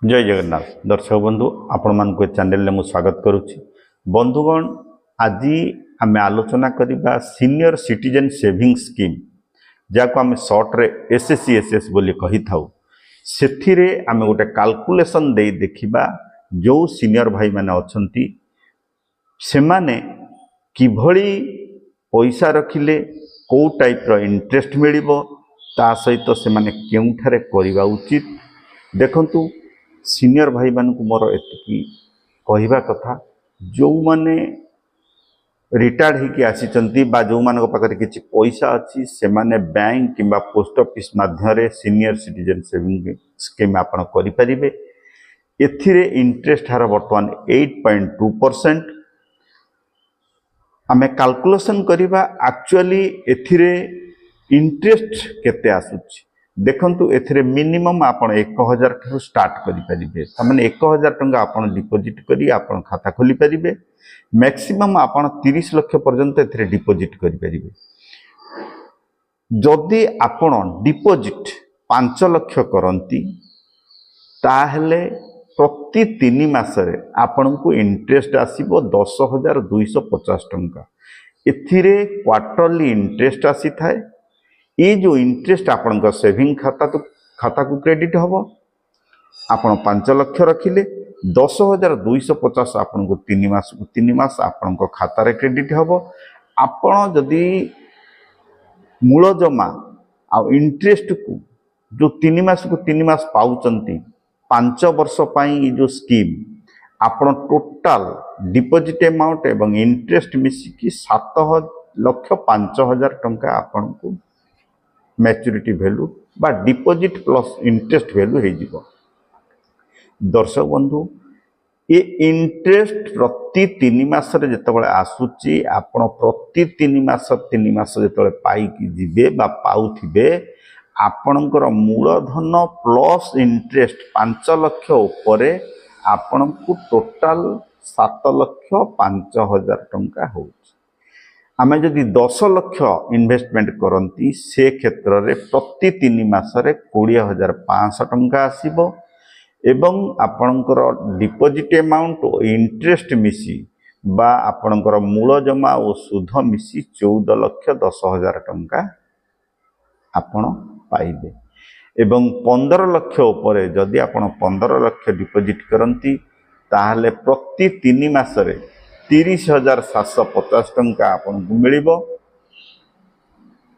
जय जगन्नाथ दर्शक बंधु आपण मान चैनल में स्वागत करुच्ची। बंधुगण आज आम आलोचना करवा सीनियर सिटीजन सेविंग स्कीम जहाँ आम सर्ट्रे एसएससीएसएस बोली कही था से आम गोटे काल्कुलेसन दे देखा जो सीनियर भाई मैंने अच्छा से माने किभली पैसा रखिले कौ टाइप रो इंटरेस्ट मिलिबो ता सहित से माने केउठारे करिबा उचित। देखंतु सीनियर भाई मान को मोर एतिकी कहवा कथा जो माने रिटायर्ड होगी आसी बा जो मान पाखे किसी पैसा अच्छी से माने बैंक किंबा पोस्ट ऑफिस माध्यम सीनियर सिटीजन सेविंग स्कीम आपन करि परिबे। एथिरे इंटरेस्ट हार बर्तमान 8.2%। आमे कैलकुलेशन करिबा एक्चुअली एथिरे इंटरेस्ट केते आसुची देखंतु एथिरे मिनिमम आपण 1000 ठू स्टार्ट करि परिबे तमाने 1000 टंका आपण डिपॉजिट करी आपण खाता खोली परिबे। मैक्सिमम आपण 30 लाख पर्यंत एथिरे डिपॉजिट करि परिबे। जदि आपण डिपॉजिट 5 लाख करंती ताहले प्रति 3 मासरे आपण को इंटरेस्ट आसीबो 10,250 टंका। एथिरे क्वार्टरली इंटरेस्ट आसी थाए। ये जो इंटरेस्ट आपण को सेविंग खाता को क्रेडिट हबो। आपण 5 लाख रखिले 10,250 आपण को 3 मास आपण को खाता रे क्रेडिट हबो। आपण जदि मूल जमा आ इंटरेस्ट को जो 3 मास को 3 मास पाउचंती 5 वर्ष पाई जो स्कीम आपण टोटाल डिपॉजिट अमाउंट एवं इंटरेस्ट मिसिकी 7,05,000 टंका आपण को मैच्योरिटी वैल्यू बा डिपॉजिट प्लस इंटरेस्ट वैल्यू हो जिवो। दर्शक बंधु ये इंटरेस्ट प्रति 3 मास रे जतबेले आसुची आपण प्रति 3 मास जतबेले पाई कि जिबे बा पाउथिबे आपणकर मूलधन प्लस इंटरेस्ट 5 लाख उपरे आपण को टोटाल 7,05,000 टंका हो। आमे जदि 10 लाख इन्वेस्टमेंट करंती से क्षेत्र रे प्रति 3 मास रे 20,500 टंका आसीबो एवं आपणकर डिपॉजिट अमाउंट और इंटरेस्ट मिसी बा आपणकर मूल जमा और सुध मिसी 14,10,000 टंका आपण पाइबे। एवं 15 लाख उपरे जदि आपण 15 लाख डिपॉजिट करंती ताहले प्रति 3 मास रे 30,750 टंका आपण को मिलिबो।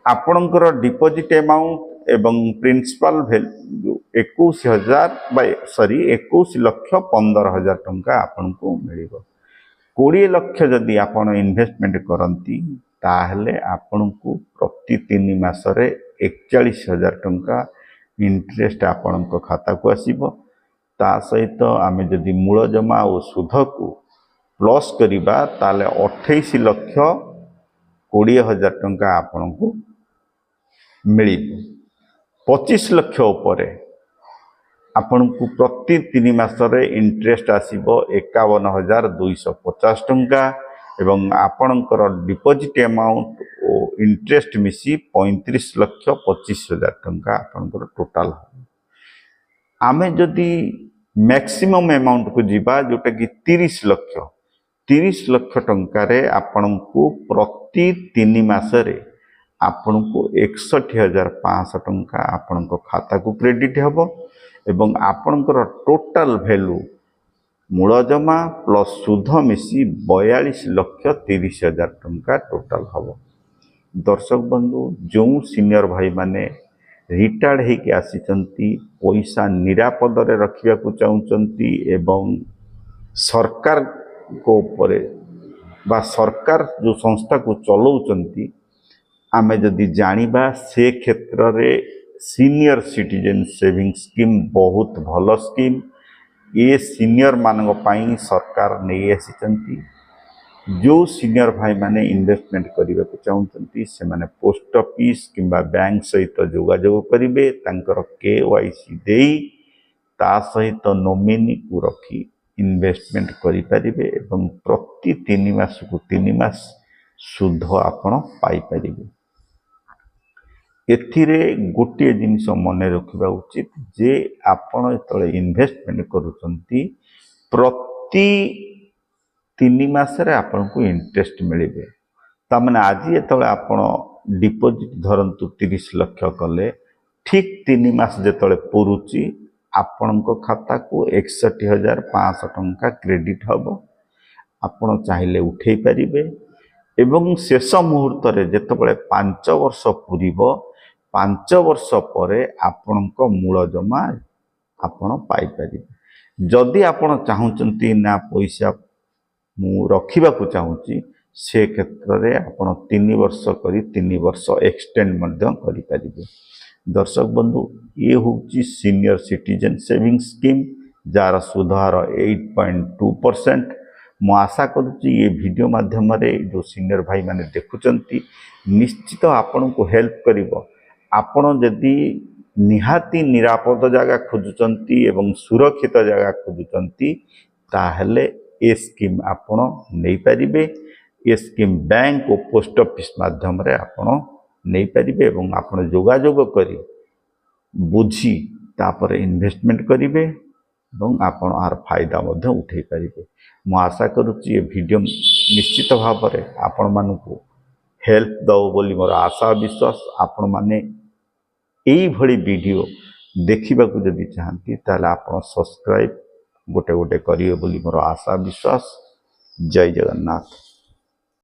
आपणकर डिपॉजिट अमाउंट एवं प्रिंसिपल वैल्यू 21,15,000 टंका आपण को मिलिबो। 20 लाख जदि आपण इन्वेस्टमेंट करंती ताहले आपण को प्रति 3 मास रे 41,000 टंका इंटरेस्ट आपण को खाता को आसीबो। ता सहित आमे जदि मूल जमा और सुध को प्लस करिबा ताले 28,20,000 टंका आपण को मिलिबो। 25 लाख उपरे आपण को प्रति 3 मास रे इंटरेस्ट आसीबो 51,250 टंका एवं आपणकर डिपॉजिट अमाउंट और इंटरेस्ट मिसी 35,25,000 टंका आपणकर टोटाल। आमे जदि मैक्सिमम अमाउंट को जीवा जोटा कि 30 लाख टंका रे आपण को प्रति 3 मास रे आपण को 61,500 टंका आपण को खाता को क्रेडिट हबो एवं आपणकर टोटाल वैल्यू मूल जमा प्लस सुध मिसी 42,30,000 टंका टोटाल हबो। दर्शक बंधु जो सीनियर भाई माने रिटायर्ड होगी आसीचंती पैसा निरापद रे रखिया को चाहूचंती एवं सरकार को उपरे बा सरकार जो संस्था को चलाउचंती आमे जदि जानिबा से क्षेत्र रे सीनियर सिटीजन सेविंग स्कीम बहुत भल स्कीम। ये सीनियर मानक पाई सरकार नहीं आसीचंती। जो सीनियर भाई माने इन्वेस्टमेंट करने को चाहते से माने पोस्ट ऑफिस किंबा बैंक सहित जोगाजोग करेंगे तांकर KYC देई ता सहित नॉमिनी को रखी इन्वेस्टमेंट करें एवं प्रति 3 मास को 3 मास सुध आपण पाई परिबे। एथिरे गोटे जिनिस मन रखा उचित जे आपण जो इन्वेस्टमेंट करुचंती प्रति 3 मासरे आपन को इंटरेस्ट मिलिबे तामाने आज जो आपण डिपोजिट धरंतु 30 लाख कले ठीक 3 मास जो पुरुची आपण खाता को 61,500 टंका क्रेडिट हम आपण चाहिए उठे पारिबे एवं शेष मुहूर्त रे जेतबेले 5 वर्ष पूरीब 5 वर्ष पर आपण मूल जमा आपण पाई पारिबे जदि आपण चाहुचंती ना पैसा मु रखिबा को चाहूची से क्षेत्र रे आपण 3 वर्ष करी 3 वर्ष एक्सटेंड मध्य करि पारिबे। दर्शक बंधु ये होची senior citizen saving scheme jar सुधार 8.2%। मु आशा करुच्ची ये वीडियो माध्यम रे जो सीनियर भाई माने देखुचंती निश्चित आपण को हेल्प करिवो। आपण जदि निहाती निरापद जगह खोजुचंती एवं सुरक्षित जगह खोजुचंती ताहले ए स्कीम आपण नहीं पारिबे। ए स्कीम बैंक और पोस्ट ऑफिस माध्यम रे आपण नहीं पारिबे एवं आपण जोगाजोग करी बुझी तापर इन्वेस्टमेंट करिवे एवं आपण आर फायदा मध्य उठे पारिबे। मु आशा करुच्ची ये वीडियो निश्चित भाव में आपण मानकु हेल्प दो बोली मोर आशा विश्वास। आपण माने एई भली वीडियो देखिबा को जदि चाहती ताले आपण सब्सक्राइब गोटे गोटे करिवे बोली मोर आशा विश्वास। जय जगन्नाथ।